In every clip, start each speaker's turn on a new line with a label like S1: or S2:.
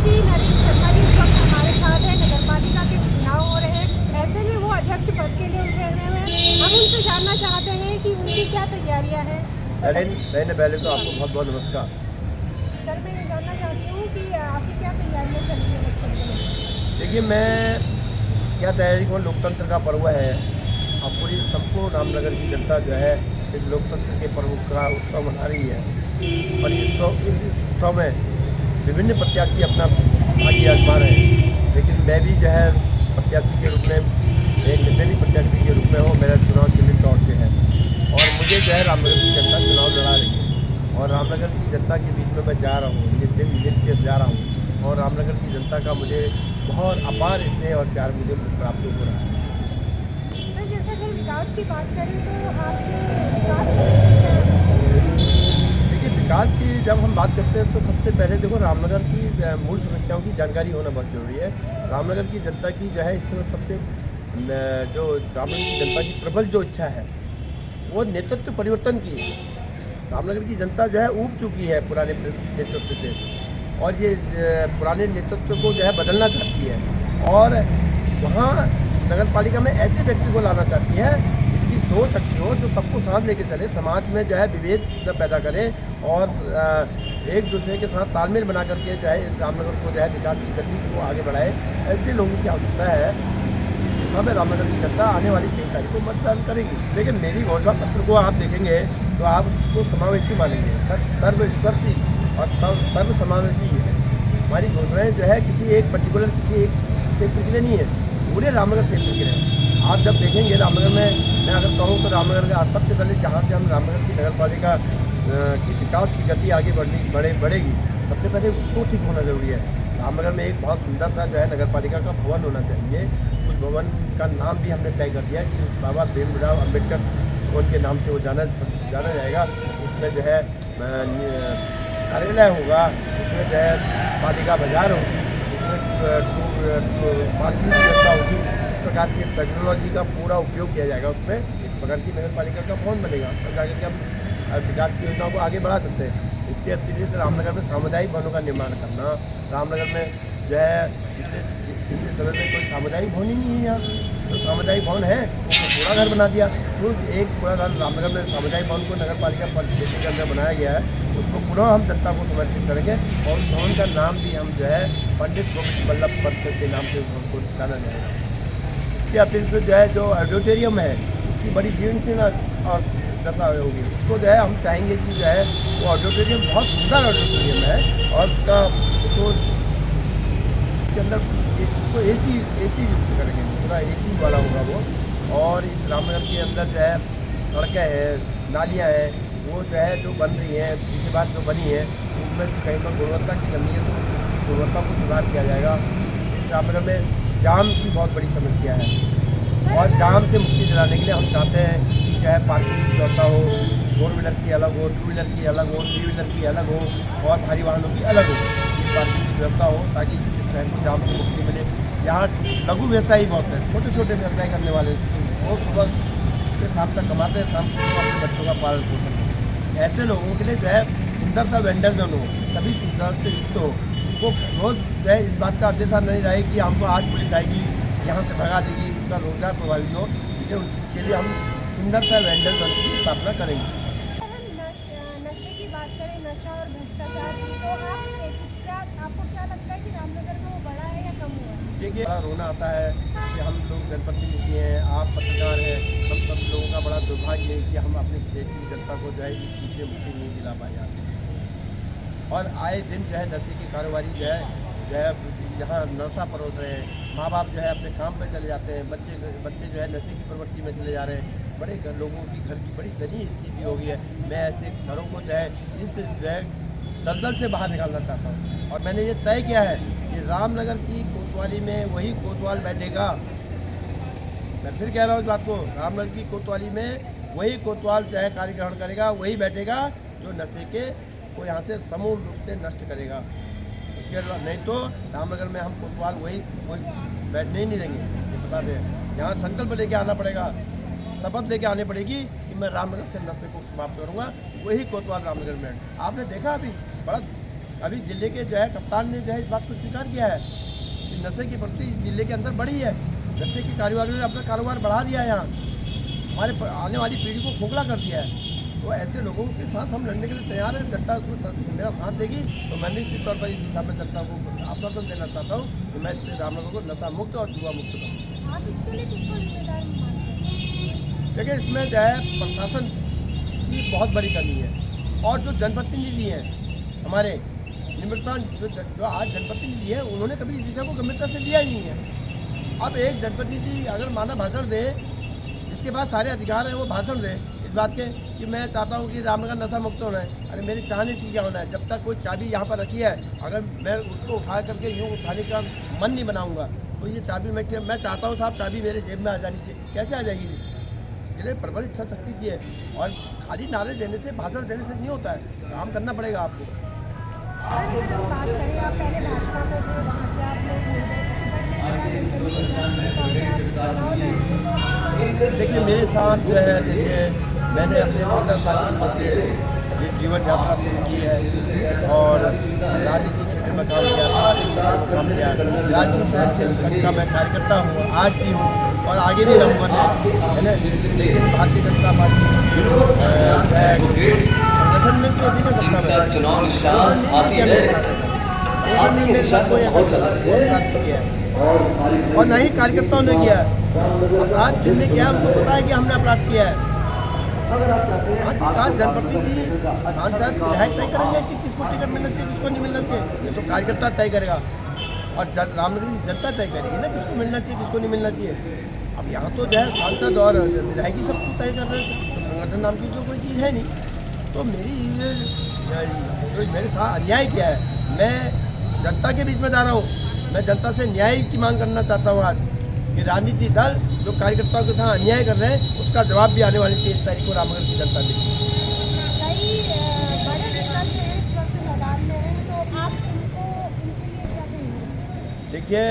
S1: जी नरेंद्र शर्मा जी इस वक्त हमारे साथ हैं। नगर पालिका के चुनाव हो रहे हैं, ऐसे में वो अध्यक्ष पद के लिए उठे हुए हैं। हम उनसे जानना चाहते हैं कि उनकी क्या तैयारियां हैं।
S2: पहले पहले तो आपको बहुत बहुत नमस्कार।
S1: सर, मैं ये जानना चाहती हूँ कि आपकी क्या तैयारियां चल रही है इलेक्शन के लिए।
S2: देखिए, मैं क्या तैयारी करूँ, लोकतंत्र का पर्व है और पूरी संपूर्ण रामनगर की जनता जो है इस लोकतंत्र के पर्व का उत्सव मना रही है। और इस उत्सव में विभिन्न प्रत्याशी अपना भाग्य आजमा रहे हैं, लेकिन मैं भी जो है प्रत्याशी के रूप में एक निर्दलीय प्रत्याशी के रूप में हूँ। मेरा चुनाव चिन्हित तौर पे है और मुझे जो है रामनगर की जनता चुनाव लड़ा रही है और रामनगर की जनता के बीच में मैं जा रहा हूँ, निर्देश के जा रहा हूँ और रामनगर की जनता का मुझे बहुत अपार स्नेह और प्यार मुझे प्राप्त हो रहा है।
S1: सर, जैसे अगर विकास की बात करें तो आपके विकास को लेकर क्या।
S2: देखिए, विकास की जब हम बात करते हैं तो सबसे पहले देखो, रामनगर की मूल समस्याओं की जानकारी होना बहुत जरूरी है। रामनगर की जनता की जो है इस समय सबसे जो रामनगर की जनता की प्रबल जो इच्छा है वो नेतृत्व परिवर्तन की है। रामनगर की जनता जो है ऊब चुकी है पुराने नेतृत्व से और ये पुराने नेतृत्व को जो है बदलना चाहती है और वहाँ नगर पालिका में ऐसे व्यक्ति को लाना चाहती है जिसकी सोच अच्छी हो, जो सबको साथ लेके चले, समाज में जो है विभेद न पैदा करे और एक दूसरे के साथ तालमेल बना करके जो है इस रामनगर को जो है विकास की गति को आगे बढ़ाए। ऐसे लोगों की आवश्यकता है। हमें रामनगर की जनता आने वाली 3 तारीख को मतदान करेगी। लेकिन मेरी घोषणा पत्र को आप देखेंगे तो आप उसको समावेशी मानेंगे, सर्वस्पर्शी और सर्व समावेशी है। हमारी घोषणाएं जो है किसी एक पर्टिकुलर किसी एक क्षेत्र के लिए नहीं है, पूरे रामनगर क्षेत्र के लिए। आप जब देखेंगे रामनगर में, मैं अगर कहूँ तो रामनगर का सबसे पहले जहाँ से हम रामनगर की नगर पालिका की विकास की गति आगे बढ़ेगी, सबसे पहले उसको ठीक होना जरूरी है। रामनगर में एक बहुत सुंदर सा जो है नगर पालिका का भवन होना चाहिए। उस भवन का नाम भी हमने तय कर दिया कि बाबा भीमराव अम्बेडकर भवन के नाम से वो जाना जाएगा। उसमें जो है कार्यालय होगा, उसमें जो है पालिका बाजार होगी, उसमें पार्किंग की व्यवस्था होगी। इस प्रकार की टेक्नोलॉजी का पूरा उपयोग किया जाएगा। उसमें इस प्रकार की नगर पालिका का भवन बनेगा और जाकर के हम विकास की योजनाओं को आगे बढ़ा सकते हैं। इसके अतिरिक्त रामनगर में सामुदायिक भवनों का निर्माण करना, रामनगर में जो है पिछले समय में कोई सामुदायिक भवन ही नहीं है यहाँ, तो सामुदायिक भवन है उसको पूरा घर बना दिया। तो एक पूरा घर रामनगर में सामुदायिक भवन को नगर पालिका परिक्षेत्र के अंदर बनाया गया है, उसको पुनः हम जनता को समर्पित करेंगे और उस भवन का नाम भी हम जो है पंडित गोविंद बल्लभ पंत के नाम से उनको जाना जाएगा। इसके अतिरिक्त जो है जो ऑडिटोरियम है उसकी बड़ी जीर्ण और दशा होगी, उसको जो है हम चाहेंगे कि जो है वो ऑडिटोरियम बहुत सुंदर ऑडिटोरियम है और उसका उसको इसके अंदर उसको एसी युक्त करेंगे, पूरा एसी वाला होगा वो। और इस रामनगर के अंदर जो है सड़कें हैं, नालियाँ हैं, वो जो है जो बन रही हैं, इसके बाद जो बनी है उसमें कहीं पर गुणवत्ता की कमी है तो गुणवत्ता को सुधार किया जाएगा। इस रामनगर में जाम की बहुत बड़ी समस्या है और जाम से मुक्ति दिलाने के लिए हम चाहते हैं कि जो है पार्किंग की व्यवस्था हो, 4 व्हीलर की अलग हो, 2 व्हीलर की अलग हो, 3 व्हीलर की अलग हो और भारी वाहनों की अलग हो। इस पार्किंग की व्यवस्था हो ताकि इस शहर को जाम से मुक्ति मिले। यहाँ लघु व्यवसायी बहुत है, छोटे छोटे व्यवसाय करने वाले वो सुबह से शाम तक कमाते हैं, शाम को अपने बच्चों का पालन पोषण करते हैं। ऐसे लोगों के लिए जो है सुंदर सा वेंडर जोन हो, सभी सुंदर से युक्त हो, वो रोज जो है इस बात का अंदेशा नहीं रहे कि हमको आज पुलिस आएगी यहाँ से भगा देगी, उसका रोजगार प्रभावित हो। इसके लिए हम सुंदर सा वेंडर जोन की स्थापना करेंगे।
S1: नशे की बात करें, नशा और भ्रष्टाचार की, तो आपको क्या लगता है कि रामनगर में वो बढ़ा है या कम हुआ है।
S2: देखिए, बड़ा रोना आता है कि हम लोग जनप्रतिनिधि हैं, आप पत्रकार हैं, हम सब लोगों का बड़ा दुर्भाग्य है कि हम अपने क्षेत्र की जनता को जो है इस चीज़ से मुक्ति नहीं दिला पाए हैं। और आए दिन जो है नशे की कारोबारी जो है यहाँ नशा परोस रहे हैं। माँ बाप जो है अपने काम पर चले जाते हैं, बच्चे जो है नशे की प्रवृत्ति में चले जा रहे हैं। बड़े लोगों की घर की बड़ी दयनीय स्थिति हो गई है। मैं ऐसे घरों को जो है इस जो है दलदल से बाहर निकालना चाहता हूँ और मैंने ये तय किया है कि रामनगर की कोतवाली में वही कोतवाल बैठेगा। मैं फिर कह रहा हूँ इस बात को, रामनगर की कोतवाली में वही कोतवाल जो है कार्य ग्रहण करेगा, वही बैठेगा जो नशे के को यहाँ से समूल रूप से नष्ट करेगा। उसके नहीं तो रामनगर में हम कोतवाल वही बैठने ही नहीं देंगे। ये बता दें, यहाँ संकल्प लेके आना पड़ेगा, शपथ लेके आनी पड़ेगी कि मैं रामनगर से नशे को समाप्त करूँगा, वही कोतवाल रामनगर में। आपने देखा अभी बड़ा अभी जिले के जो है कप्तान ने जो है इस बात को स्वीकार किया है कि नशे की प्रति जिले के अंदर बढ़ी है। नशे की कारोबार ने अपना कारोबार बढ़ा दिया है, यहाँ हमारे आने वाली पीढ़ी को खोखला कर दिया है। तो ऐसे लोगों के साथ हम लड़ने के लिए तैयार हैं। जनता उसमें मेरा साथ देगी तो मैं निश्चित तौर पर इस हिसाब में जनता को आश्वासन देना चाहता हूँ कि मैं इससे रामनगर को नशा मुक्त और जुआ मुक्त करूँ।
S1: आप इसके लिए किसको जिम्मेदार मानते हैं?
S2: देखिए, इसमें जो है प्रशासन की बहुत बड़ी कमी है और जो जनप्रतिनिधि हैं हमारे निम्रता जो आज जनप्रतिनिधि है उन्होंने कभी इस विषय को गंभीरता से लिया ही नहीं है। अब एक जनप्रतिनिधि अगर माना भाषण दे, जिसके पास सारे अधिकार हैं, वो भाषण दे इस बात के कि मैं चाहता हूँ कि रामनगर नशा मुक्त होना है। अरे मेरे चाहने से क्या होना है? जब तक कोई चाबी यहाँ पर रखी है, अगर मैं उसको उठा करके यूँ उठाने का मन नहीं बनाऊँगा तो ये चाबी मैं चाहता हूँ साहब चाबी मेरे जेब में आ जानी चाहिए। कैसे आ जाएगी? इसलिए प्रबल इच्छा शक्ति चाहिए और खाली नारे देने से, भाषण देने से नहीं होता है, काम करना पड़ेगा आपको।
S1: सर, अगर हम बात करें, आप पहले भाजपा में थे, वहाँ से आप लोग मिल गए,
S2: देखिए, मेरे साथ जो है, देखिए मैंने अपने 15 साल की उम्र से ये जीवन यात्रा शुरू की है और राजनीति क्षेत्र में काम किया, सामाजिक क्षेत्र में काम किया। राजनीति स्वयं संघ का मैं कार्यकर्ता हूँ, आज भी हूँ और आगे भी रहूँगा, है ना। लेकिन भारतीय जनता पार्टी संगठन में तो अधिक सत्ता में
S3: चुनाव निशान आती है।
S2: आपने मेरे साथ कोई ऐसा प्राप्त किया है और न ही कार्यकर्ताओं ने किया है। अपराध जिनने किया उनको पता है कि हमने अपराध किया है। आज जनप्रतिनिधि, सांसद, विधायक तय करेंगे कि किसको टिकट मिलना चाहिए, किसको नहीं मिलना चाहिए। ये तो कार्यकर्ता तय करेगा और रामनगर की जनता तय करेगी ना किसको मिलना चाहिए, किसको नहीं मिलना चाहिए। अब यहाँ तो जो है सांसद और विधायक ही सब कुछ तय कर रहे हैं, तो संगठन नाम की तो कोई चीज़ है नहीं। तो मेरे साथ अन्याय किया है, मैं जनता के बीच में जा रहा हूँ। मैं जनता से न्याय की मांग करना चाहता हूँ आज कि राजनीतिक दल जो कार्यकर्ताओं के साथ अन्याय कर रहे हैं उसका जवाब भी आने वाली 23 तारीख को रामनगर की जनता देगी।
S1: कई बड़े नेता जो हैं इस वक्त मैदान में हैं, तो आप उनको उनके लिए क्या कहेंगे?
S2: देखिए,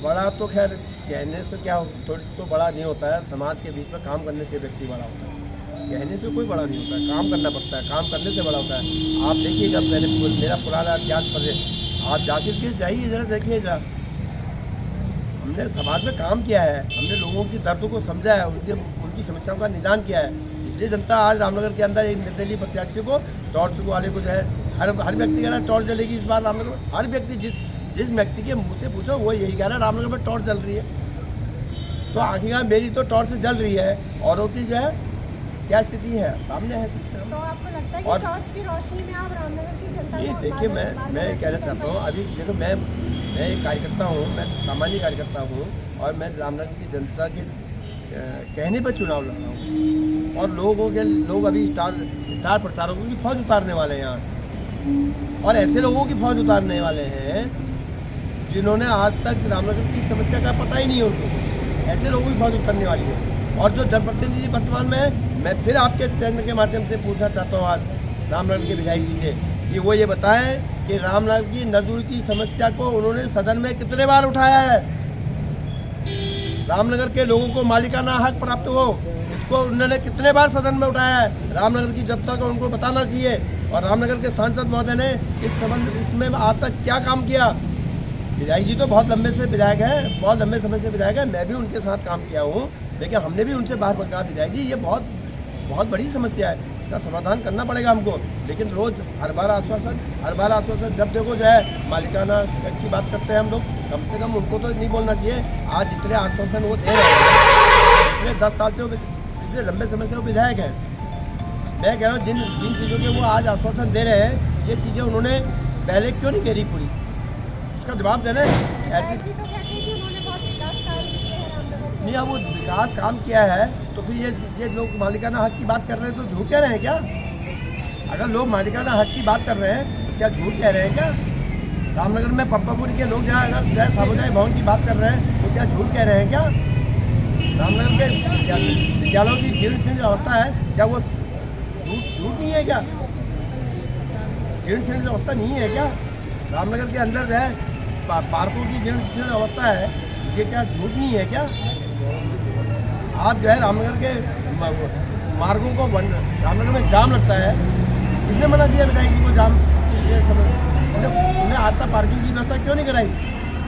S2: बड़ा तो खैर कहने से क्या तो बड़ा नहीं होता है। समाज के बीच में काम करने से व्यक्ति बड़ा होता है, कहने से कोई बड़ा नहीं होता है। काम करना पड़ता है, काम करने से बड़ा होता है। आप देखिएगा, पहले मेरा पुराना इतिहास पढ़े, आप जाकर के जाइए जरा, देखिए जरा, हमने समाज में काम किया है, हमने लोगों की दर्द को समझा है, उनकी समस्याओं का निदान किया है। इसलिए जनता आज रामनगर के अंदर एक निर्दलीय प्रत्याशी को, टॉर्च वाले को जो है, हर व्यक्ति कह रहा है टॉर्च जलेगी इस बार रामनगर में। हर व्यक्ति जिस व्यक्ति के मुँह से पूछो वो यही कह रहा है रामनगर में टॉर्च जल रही है। तो आखिरकार मेरी तो टॉर्च जल रही है, औरों की जो है क्या स्थिति है सामने है।
S1: तो आपको लगता है कि टॉर्च की रोशनी में आप रामनगर की जनता
S2: ये
S1: को
S2: देखिए, मैं कहना चाहता हूँ, अभी देखो मैं एक कार्यकर्ता हूँ, मैं सामान्य कार्यकर्ता हूँ और मैं रामनगर की जनता के कहने पर चुनाव लड़ रहा हूँ और लोग अभी स्टार प्रचारकों की फौज उतारने वाले हैं यहाँ, और ऐसे लोगों की फौज उतारने वाले हैं जिन्होंने आज तक रामनगर की समस्या का पता ही नहीं है उनको। ऐसे लोगों की फौज उतरने वाली है। और जो जनप्रतिनिधि वर्तमान में है, मैं फिर आपके चैनल के माध्यम से पूछना चाहता हूँ आज रामनगर के विधायक जी से कि वो ये बताएं कि रामनगर की नजूर की समस्या को उन्होंने सदन में कितने बार उठाया है। रामनगर के लोगों को मालिकाना हक प्राप्त हो, इसको उन्होंने कितने बार सदन में उठाया है। रामनगर की जनता को उनको बताना चाहिए। और रामनगर के सांसद महोदय ने इसमें आज तक क्या काम किया। विधायक जी तो बहुत लंबे से विधायक हैं, बहुत लंबे समय से विधायक हैं, मैं भी उनके साथ काम किया हूँ, लेकिन हमने भी उनसे बार बार कहा विधायक जी ये बहुत बड़ी समस्या है, इसका समाधान करना पड़ेगा हमको। लेकिन रोज़ हर बार आश्वासन, जब देखो जो है मालिकाना की बात करते हैं हम लोग। कम से कम उनको तो नहीं बोलना चाहिए। आज जितने आश्वासन वो दे रहे हैं, पिछले 10 साल से पिछले लंबे समय से वो विधायक हैं। मैं कह रहा हूँ जिन चीज़ों के वो आज आश्वासन दे रहे हैं, ये चीज़ें उन्होंने पहले क्यों नहीं करी पूरी, इसका जवाब देना है। ऐसी
S1: तो कहते हैं कि उन्होंने बहुत विकास कार्य किए हैं रामनगर के।
S2: नहीं, अब वो विकास काम किया है तो फिर ये लोग मालिकाना हक की बात कर रहे हैं तो झूठ कह रहे हैं क्या? अगर लोग मालिकाना हक की बात कर रहे हैं तो क्या झूठ कह रहे हैं क्या? रामनगर में पप्पापुरी के लोग जहाँ अगर चाहे सामुदायिक भवन की बात कर रहे हैं तो क्या झूठ कह रहे हैं क्या? रामनगर के विद्यालयों की जीर्ण शीर्ण अवस्था है, क्या वो झूठ नहीं है क्या? जीर्ण शीर्ण अवस्था नहीं है क्या? रामनगर के अंदर जो है पार्कों की जीर्ण शीर्ण अवस्था है, ये क्या झूठ नहीं है क्या? आप जो है रामनगर के मार्गों को रामनगर में जाम लगता है, किसने मना किया विधायक जी को जाम? आज तक पार्किंग की व्यवस्था क्यों नहीं कराई?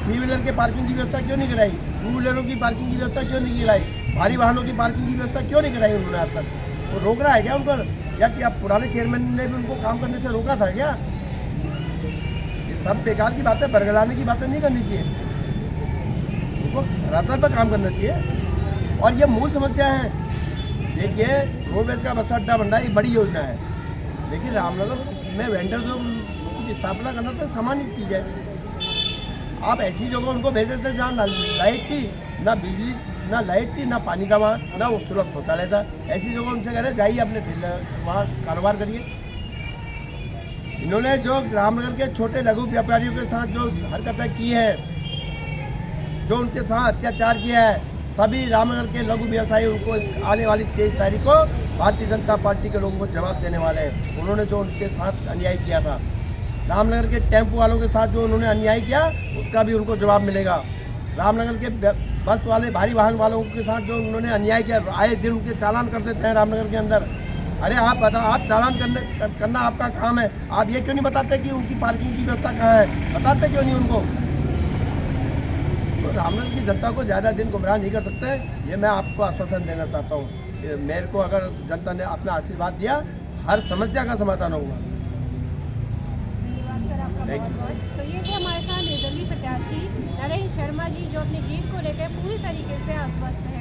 S2: 3 व्हीलर के पार्किंग की व्यवस्था क्यों नहीं कराई? 2 व्हीलरों की पार्किंग की व्यवस्था क्यों नहीं कराई? भारी वाहनों की पार्किंग की व्यवस्था क्यों नहीं कराई उन्होंने आज तक? वो रोक रहा है क्या उनको, या कि अब पुराने चेयरमैन ने भी उनको काम करने से रोका था क्या? ये सब बेकार की बातें, बरगलाने की बातें नहीं करनी चाहिए, उनको धरातल पर काम करना चाहिए। और ये मूल समस्या है। देखिए, रोडवेज का बस अड्डा बन रहा है, एक बड़ी योजना है, लेकिन रामनगर में वेंडर जो की स्थापना करना तो सामान्य चीज़ है। आप ऐसी जगह उनको भेज देते जहाँ ना लाइट थी, ना बिजली, ना लाइट थी, ना पानी का वहाँ, ना वो सुलभ शौचालय था। ऐसी जगह उनसे कह रहे जाइए अपने वहाँ कारोबार करिए। इन्होंने जो रामनगर के छोटे लघु व्यापारियों के साथ जो हरकतें की है, जो उनके साथ अत्याचार किया है, सभी रामनगर के लघु व्यवसायी उनको आने वाली 23 तारीख को भारतीय जनता पार्टी के लोगों को जवाब देने वाले हैं। उन्होंने जो उनके साथ अन्याय किया था, रामनगर के टेम्पो वालों के साथ जो उन्होंने अन्याय किया, उसका भी उनको जवाब मिलेगा। रामनगर के बस वाले, भारी वाहन वालों के साथ जो उन्होंने अन्याय किया, आए दिन उनके चालान कर देते हैं रामनगर के अंदर। अरे आप बताओ, आप चालान करना आपका काम है, आप ये क्यों नहीं बताते कि उनकी पार्किंग की व्यवस्था कहाँ है? बताते क्यों नहीं उनको? तो रामनगर की जनता को ज़्यादा दिन गुमराह नहीं कर सकते। ये मैं आपको आश्वासन देना चाहता हूँ। मेरे को अगर जनता ने अपना आशीर्वाद दिया, हर समस्या का समाधान होगा।
S1: धन्यवाद सर आपका बहुत बहुत। तो ये थे हमारे साथ निर्दलीय प्रत्याशी नरेश शर्मा जी, जो अपनी जीत को लेकर पूरी तरीके से आश्वस्त है।